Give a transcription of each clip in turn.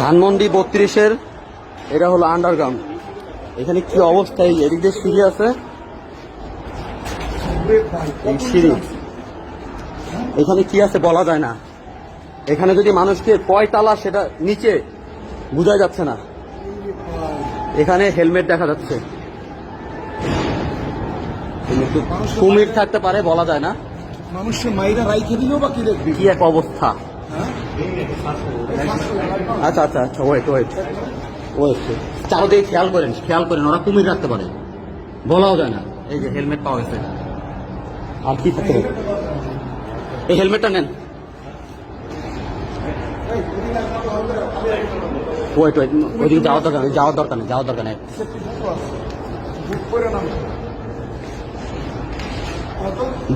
ধানমন্ডি 32-এর এটা হলো আন্ডারগ্রাউন্ড। এখানে কি অবস্থা, এই এদিক দিয়ে সিঁড়ি আছে, এই সিঁড়ি এখানে কি আছে বলা যায় না। এখানে যদি মানুষকে কয়তলা সেটা নিচে বোঝা যাচ্ছে না। এখানে হেলমেট দেখা যাচ্ছে, কুমির থাকতে পারে বলা যায় না। মানুষের মাইরা রাইখে দিলেও বা কি দেখবি কি এক অবস্থা। আচ্ছা আচ্ছা আচ্ছা, ওয়েট ওয়েট ওয়েট, চারদিকে খেয়াল করেন ওরা কুমির রাখতে পারে, বলাও যায় না। এই যে হেলমেট পাওয়া গেছে, আর কি থাকতে পারে। এই হেলমেটটা নেন। ওয়েট ওয়েট, ওইদিকে যাওয়ার দরকার নেই।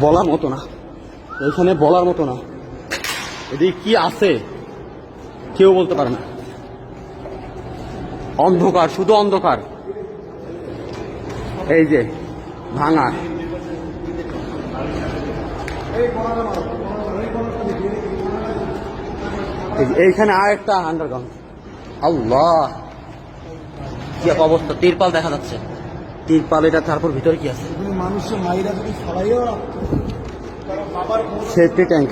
বলার মতো না, এখানে বলার মতো না। এদিকে কি আছে কেউ বলতে পারে না। অন্ধকার, শুধু অন্ধকার। এই যে ভাঙা, এইখানে আর একটা আন্ডারগ্রাউন্ড। আল্লাহ, কি এক অবস্থা। তিরপাল দেখা যাচ্ছে, তিরপাল। এটা তারপর ভিতরে কি আছে? মানুষের মাইরা যদি ফলাইও সেফটি ট্যাঙ্ক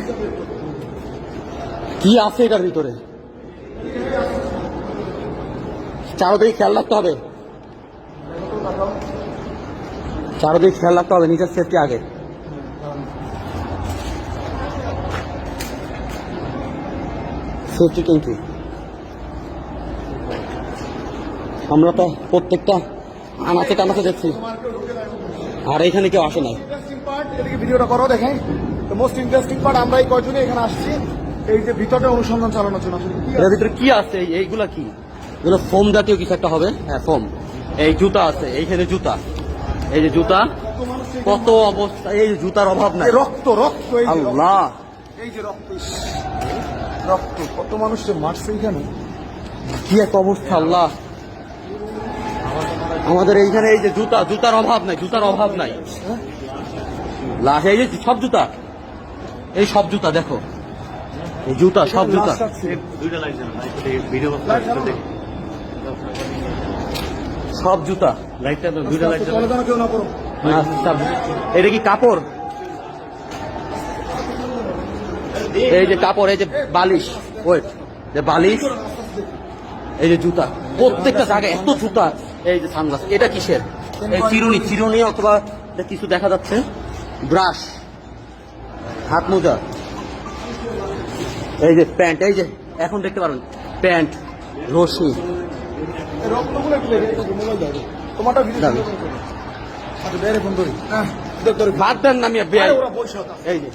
কি আছে এটার ভিতরে? চারদিকে খেয়াল রাখতে হবে, নিজের সেফটি আগে। সেফটি ট্যাঙ্কি আমরা তো প্রত্যেকটা আনাচে টানাচে দেখছি, আর এখানে কেউ আসে নাই। ভিডিওটা করো, দেখেন মোস্ট ইন্টারেস্টিং পার্ট। আমরা এই কয়জনে এখানে আসছি এই যে ভিতরে অনুসন্ধান চালানোর জন্য। এর ভিতরে কি আছে? এইগুলা কি? এগুলো ফোম জাতীয় কিছু একটা হবে। হ্যাঁ, ফোম। এই জুতা আছে, এইখানে জুতা, এই যে জুতা, কত অবস্থা। এই জুতার অভাব নাই। রক্ত রক্ত, আল্লাহ, এই যে রক্ত, রক্ত, কত মানুষকে মারছে এখানে, কি এক অবস্থা। আল্লাহ, আমাদের এইখানে এই যে জুতার অভাব নাই। লাশ, এই যে সব জুতা, এই সব জুতা দেখো, এই জুতা, সব জুতা। সব জুতা। এটা কি কাপড়? এই যে কাপড়, এই যে বালিশ, ওয়েট, যে বালিশ, এই যে জুতা, প্রত্যেকটা জায়গায় এত জুতা। এই যে সানগ্লাস, এটা কিসের? এই চিরুনি অথবা কিছু দেখা যাচ্ছে। ব্রাশ, হাত মোজা, এই যে প্যান্ট, এই যে এখন দেখতে পারেন প্যান্ট, রশি। বাদ দেন নামিয়ে, এই যে